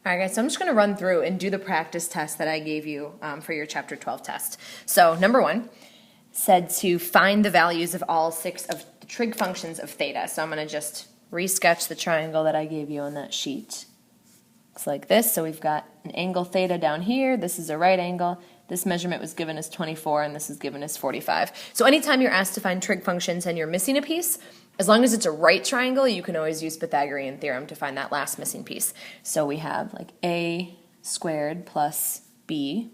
All right, guys, so I'm just going to run through and do the practice test that I gave you for your Chapter 12 test. So number 1 said to find the values of all 6 of the trig functions of theta. So I'm going to just resketch the triangle that I gave you on that sheet. Looks like this. So we've got an angle theta down here. This is a right angle. This measurement was given as 24, and this is given as 45. So anytime you're asked to find trig functions and you're missing a piece, as long as it's a right triangle, you can always use Pythagorean Theorem to find that last missing piece. So we have like a squared plus b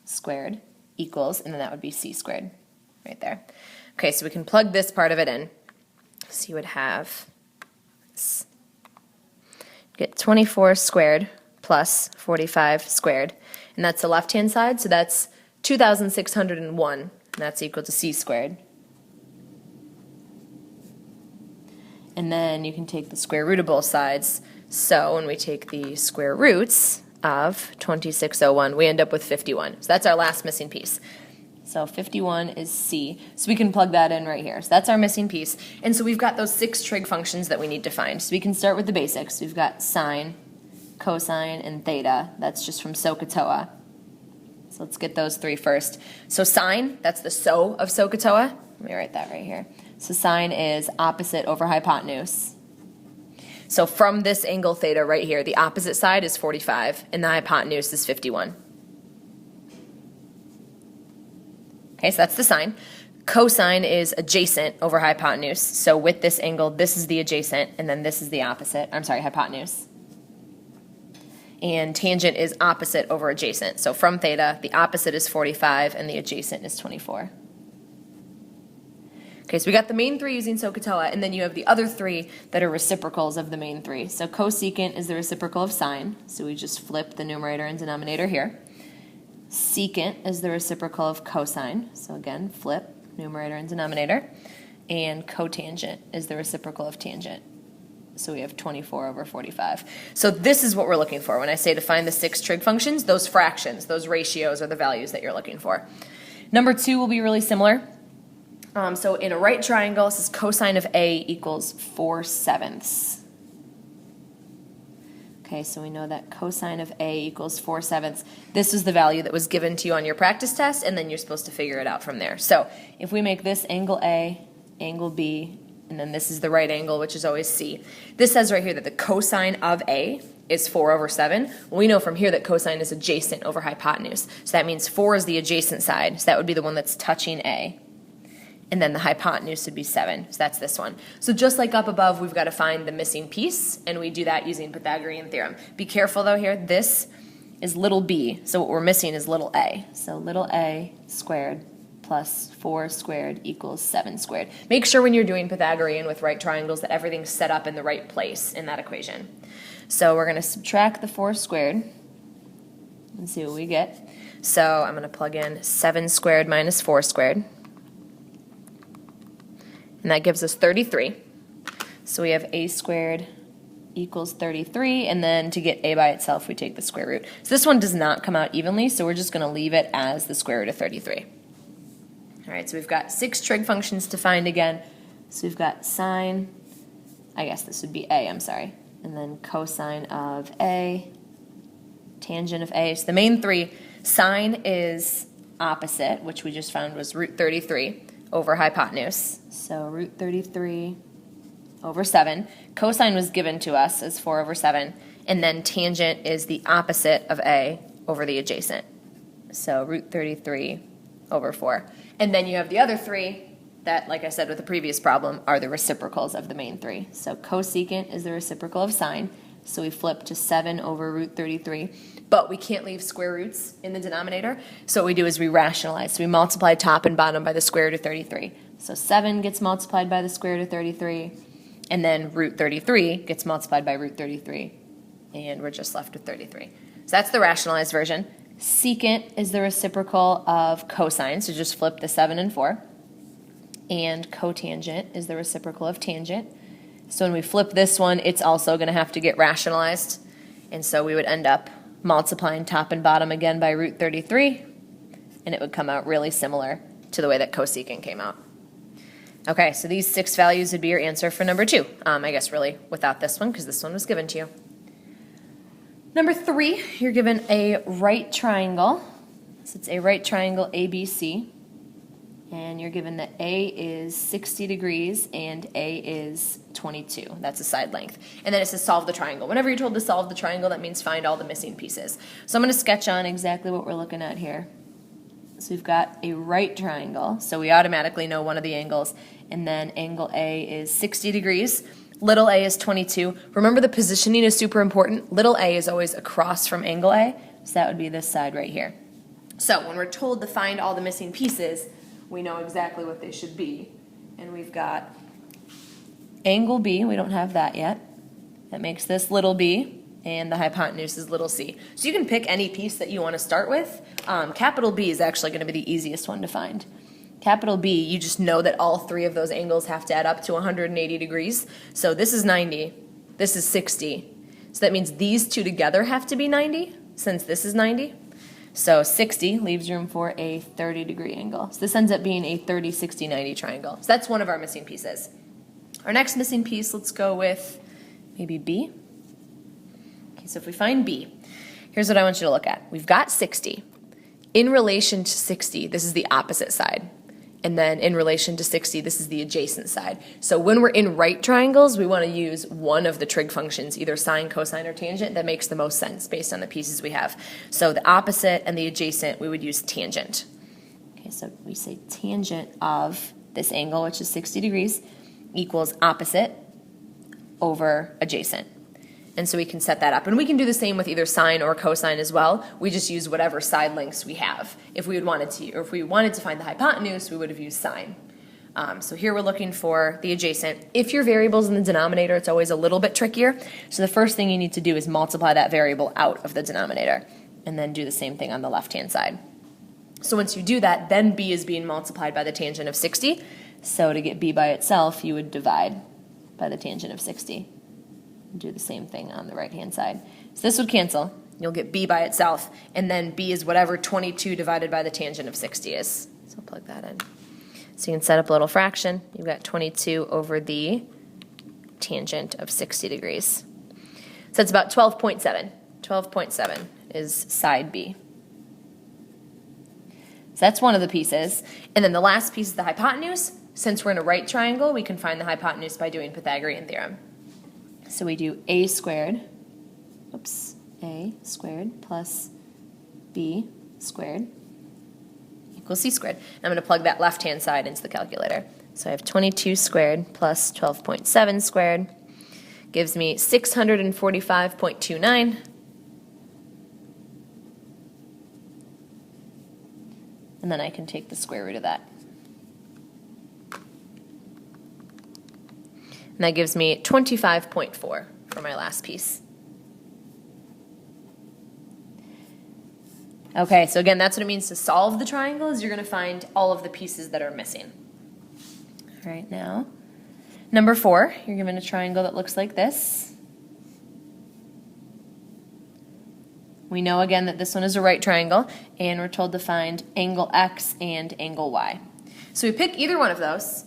squared equals, and then that would be c squared right there. Okay, so we can plug this part of it in. So you would have this. Get 24 squared plus 45 squared, and that's the left-hand side, so that's 2,601, and that's equal to c squared. And then you can take the square root of both sides. So when we take the square roots of 2601, we end up with 51. So that's our last missing piece. So 51 is c. So we can plug that in right here. So that's our missing piece. And so we've got those 6 trig functions that we need to find. So we can start with the basics. We've got sine, cosine, and theta. That's just from SOHCAHTOA. So let's get those 3 first. So sine, that's the SO of SOHCAHTOA. Let me write that right here. So sine is opposite over hypotenuse. So from this angle theta right here, the opposite side is 45, and the hypotenuse is 51. Okay, so that's the sine. Cosine is adjacent over hypotenuse. So with this angle, this is the adjacent, and then this is the opposite. I'm sorry, hypotenuse. And tangent is opposite over adjacent. So from theta, the opposite is 45, and the adjacent is 24. Okay, so we got the main 3 using SOHCAHTOA, and then you have the other 3 that are reciprocals of the main 3. So cosecant is the reciprocal of sine, so we just flip the numerator and denominator here. Secant is the reciprocal of cosine, so again, flip numerator and denominator. And cotangent is the reciprocal of tangent. So we have 24 over 45. So this is what we're looking for. When I say to find the 6 trig functions, those fractions, those ratios are the values that you're looking for. Number 2 will be really similar. So in a right triangle, this is cosine of A equals 4/7. Okay, so we know that cosine of A equals 4/7. This is the value that was given to you on your practice test, and then you're supposed to figure it out from there. So if we make this angle A, angle B, and then this is the right angle, which is always C. This says right here that the cosine of A is 4/7. Well, we know from here that cosine is adjacent over hypotenuse. So that means 4 is the adjacent side. So that would be the one that's touching A. And then the hypotenuse would be 7. So that's this one. So just like up above, we've got to find the missing piece, and we do that using Pythagorean Theorem. Be careful, though, here. This is little b, so what we're missing is little a. So little a squared plus 4 squared equals 7 squared. Make sure when you're doing Pythagorean with right triangles that everything's set up in the right place in that equation. So we're going to subtract the 4 squared and see what we get. So I'm going to plug in 7 squared minus 4 squared. And that gives us 33. So we have a squared equals 33, and then to get a by itself, we take the square root. So this one does not come out evenly, so we're just going to leave it as the square root of 33. All right, so we've got 6 trig functions to find again. So we've got sine, I guess this would be a, I'm sorry, and then cosine of a, tangent of a. So the main 3, sine is opposite, which we just found was root 33. Over hypotenuse, so root 33 over 7. Cosine was given to us as 4/7, and then tangent is the opposite of A over the adjacent, so root 33 over 4. And then you have the other 3 that, like I said with the previous problem, are the reciprocals of the main 3. So cosecant is the reciprocal of sine, so we flip to 7 over root 33. But we can't leave square roots in the denominator, so what we do is we rationalize. So we multiply top and bottom by the square root of 33. So 7 gets multiplied by the square root of 33, and then root 33 gets multiplied by root 33, and we're just left with 33. So that's the rationalized version. Secant is the reciprocal of cosine, so just flip the 7 and 4. And cotangent is the reciprocal of tangent. So when we flip this one, it's also going to have to get rationalized, and so we would end up multiplying top and bottom again by root 33, and it would come out really similar to the way that cosecant came out. Okay, so these 6 values would be your answer for number 2. I guess really without this one, because this one was given to you. Number 3, you're given a right triangle. So it's a right triangle ABC. And you're given that A is 60 degrees and A is 22. That's a side length. And then it says solve the triangle. Whenever you're told to solve the triangle, that means find all the missing pieces. So I'm going to sketch on exactly what we're looking at here. So we've got a right triangle. So we automatically know one of the angles. And then angle A is 60 degrees. Little a is 22. Remember, the positioning is super important. Little a is always across from angle A. So that would be this side right here. So when we're told to find all the missing pieces, we know exactly what they should be. And we've got angle B, we don't have that yet. That makes this little b, and the hypotenuse is little c. So you can pick any piece that you want to start with. Capital B is actually going to be the easiest one to find. Capital B, you just know that all 3 of those angles have to add up to 180 degrees. So this is 90, this is 60. So that means these 2 together have to be 90, since this is 90. So 60 leaves room for a 30-degree angle. So this ends up being a 30, 60, 90 triangle. So that's one of our missing pieces. Our next missing piece, let's go with maybe B. Okay, so if we find B, here's what I want you to look at. We've got 60. In relation to 60, this is the opposite side. And then in relation to 60, this is the adjacent side. So when we're in right triangles, we want to use one of the trig functions, either sine, cosine, or tangent. That makes the most sense based on the pieces we have. So the opposite and the adjacent, we would use tangent. Okay, so we say tangent of this angle, which is 60 degrees, equals opposite over adjacent. And so we can set that up. And we can do the same with either sine or cosine as well. We just use whatever side lengths we have. If we wanted to find the hypotenuse, we would have used sine. So here we're looking for the adjacent. If your variable's in the denominator, it's always a little bit trickier. So the first thing you need to do is multiply that variable out of the denominator, and then do the same thing on the left-hand side. So once you do that, then b is being multiplied by the tangent of 60. So to get b by itself, you would divide by the tangent of 60. Do the same thing on the right-hand side. So this would cancel. You'll get b by itself, and then b is whatever 22 divided by the tangent of 60 is. So I'll plug that in. So you can set up a little fraction. You've got 22 over the tangent of 60 degrees. So that's about 12.7. 12.7 is side B. So that's one of the pieces. And then the last piece is the hypotenuse. Since we're in a right triangle, we can find the hypotenuse by doing Pythagorean Theorem. So we do a squared plus b squared equals c squared. And I'm going to plug that left-hand side into the calculator. So I have 22 squared plus 12.7 squared gives me 645.29. And then I can take the square root of that. And that gives me 25.4 for my last piece. Okay, so again, that's what it means to solve the triangle, is you're going to find all of the pieces that are missing. All right, now, number 4, you're given a triangle that looks like this. We know again that this one is a right triangle, and we're told to find angle X and angle Y. So we pick either one of those.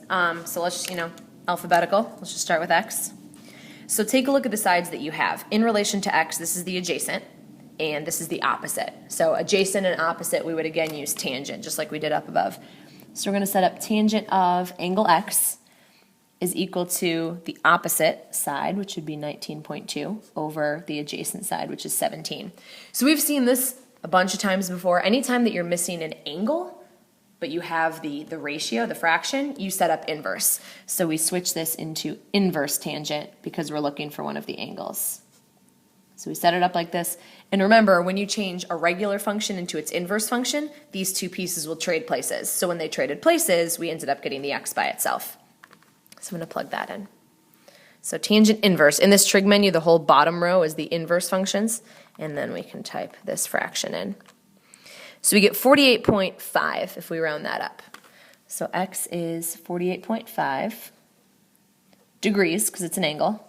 So let's just, alphabetical. Let's just start with X. So take a look at the sides that you have. In relation to X, this is the adjacent, and this is the opposite. So adjacent and opposite, we would again use tangent, just like we did up above. So we're going to set up tangent of angle X is equal to the opposite side, which would be 19.2, over the adjacent side, which is 17. So we've seen this a bunch of times before. Anytime that you're missing an angle, but you have the ratio, the fraction, you set up inverse. So we switch this into inverse tangent because we're looking for one of the angles. So we set it up like this. And remember, when you change a regular function into its inverse function, these two pieces will trade places. So when they traded places, we ended up getting the x by itself. So I'm going to plug that in. So tangent inverse. In this trig menu, the whole bottom row is the inverse functions. And then we can type this fraction in. So we get 48.5 if we round that up. So x is 48.5 degrees, because it's an angle.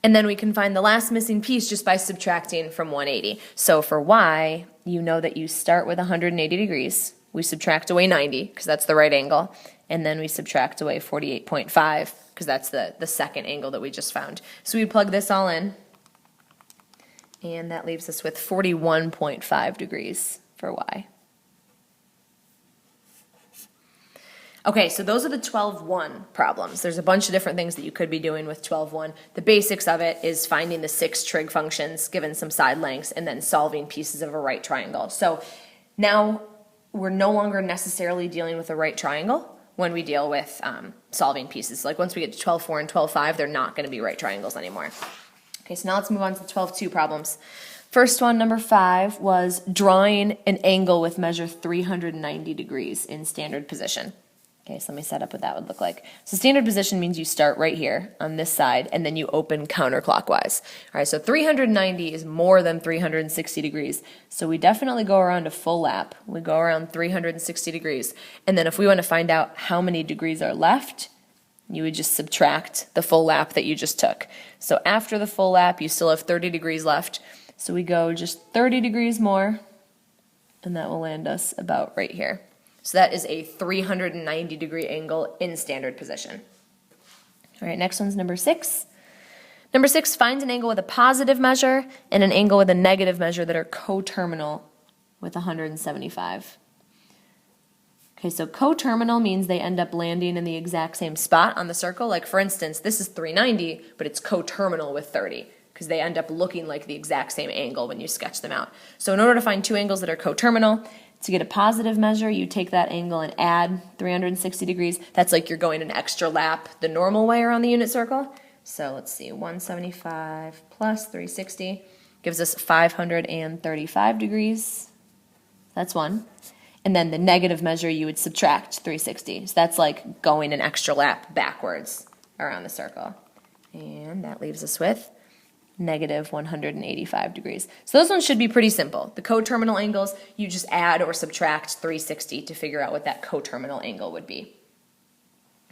And then we can find the last missing piece just by subtracting from 180. So for y, you know that you start with 180 degrees. We subtract away 90, because that's the right angle. And then we subtract away 48.5, because that's the second angle that we just found. So we plug this all in. And that leaves us with 41.5 degrees for y. Okay, so those are the 12-1 problems. There's a bunch of different things that you could be doing with 12-1. The basics of it is finding the 6 trig functions, given some side lengths, and then solving pieces of a right triangle. So now we're no longer necessarily dealing with a right triangle when we deal with solving pieces. Like once we get to 12-4 and 12-5, they're not going to be right triangles anymore. Okay, so now let's move on to the 12-2 problems. First one, number 5, was drawing an angle with measure 390 degrees in standard position. Okay, so let me set up what that would look like. So standard position means you start right here on this side and then you open counterclockwise. All right, so 390 is more than 360 degrees. So we definitely go around a full lap. We go around 360 degrees. And then if we want to find out how many degrees are left, you would just subtract the full lap that you just took. So after the full lap, you still have 30 degrees left. So we go just 30 degrees more, and that will land us about right here. So that is a 390 degree angle in standard position. All right, next one's number 6. Number 6 finds an angle with a positive measure and an angle with a negative measure that are coterminal with 175. Okay, so coterminal means they end up landing in the exact same spot on the circle. Like for instance, this is 390, but it's coterminal with 30 because they end up looking like the exact same angle when you sketch them out. So in order to find two angles that are coterminal, to get a positive measure, you take that angle and add 360 degrees. That's like you're going an extra lap the normal way around the unit circle. So let's see, 175 plus 360 gives us 535 degrees. That's one. And then the negative measure, you would subtract 360. So that's like going an extra lap backwards around the circle. And that leaves us with negative 185 degrees. So those ones should be pretty simple. The coterminal angles, you just add or subtract 360 to figure out what that coterminal angle would be.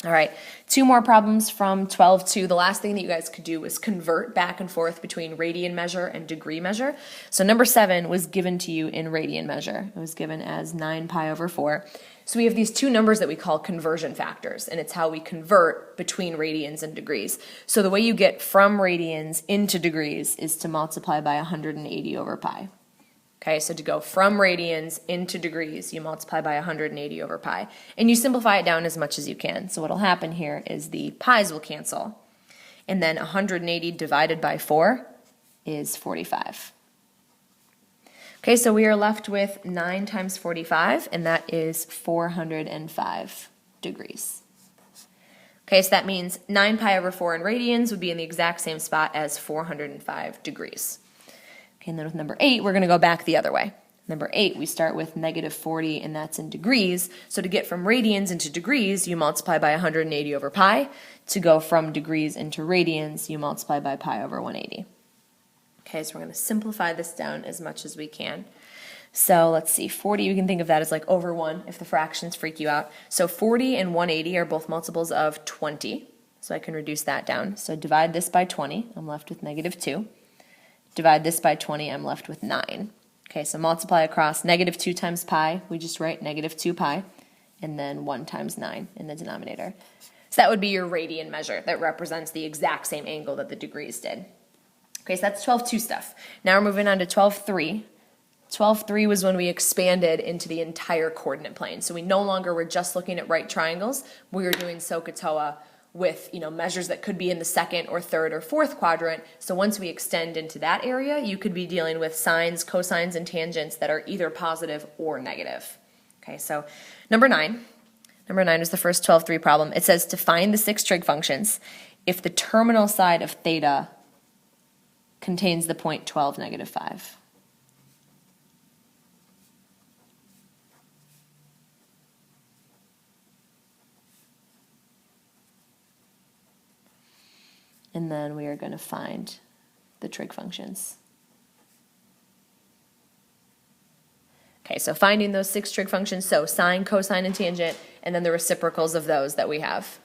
All right, 2 more problems from 12-2. The last thing that you guys could do was convert back and forth between radian measure and degree measure. So number 7 was given to you in radian measure. It was given as 9 pi over 4. So we have these 2 numbers that we call conversion factors, and it's how we convert between radians and degrees. So the way you get from radians into degrees is to multiply by 180 over pi. Okay, so to go from radians into degrees, you multiply by 180 over pi. And you simplify it down as much as you can. So what will happen here is the pi's will cancel. And then 180 divided by 4 is 45. Okay, so we are left with 9 times 45, and that is 405 degrees. Okay, so that means 9 pi over 4 in radians would be in the exact same spot as 405 degrees. Okay, and then with number 8, we're going to go back the other way. Number 8, we start with negative 40, and that's in degrees. So to get from radians into degrees, you multiply by 180 over pi. To go from degrees into radians, you multiply by pi over 180. Okay, so we're going to simplify this down as much as we can. So let's see, 40, you can think of that as like over 1 if the fractions freak you out. So 40 and 180 are both multiples of 20. So I can reduce that down. So divide this by 20, I'm left with negative 2. Divide this by 20, I'm left with 9. Okay, so multiply across negative 2 times pi, we just write negative 2 pi, and then 1 times 9 in the denominator. So that would be your radian measure that represents the exact same angle that the degrees did. Okay, so that's 12-2 stuff. Now we're moving on to 12-3. 12-3 was when we expanded into the entire coordinate plane. So we no longer were just looking at right triangles. We were doing SOHCAHTOA with measures that could be in the second or third or fourth quadrant. So once we extend into that area, you could be dealing with sines, cosines, and tangents that are either positive or negative. Okay, so number 9. Number 9 is the first 12-3 problem. It says to find the 6 trig functions if the terminal side of theta contains the point 12, negative 5. And then we are going to find the trig functions. Okay, so finding those 6 trig functions, so sine, cosine, and tangent, and then the reciprocals of those that we have.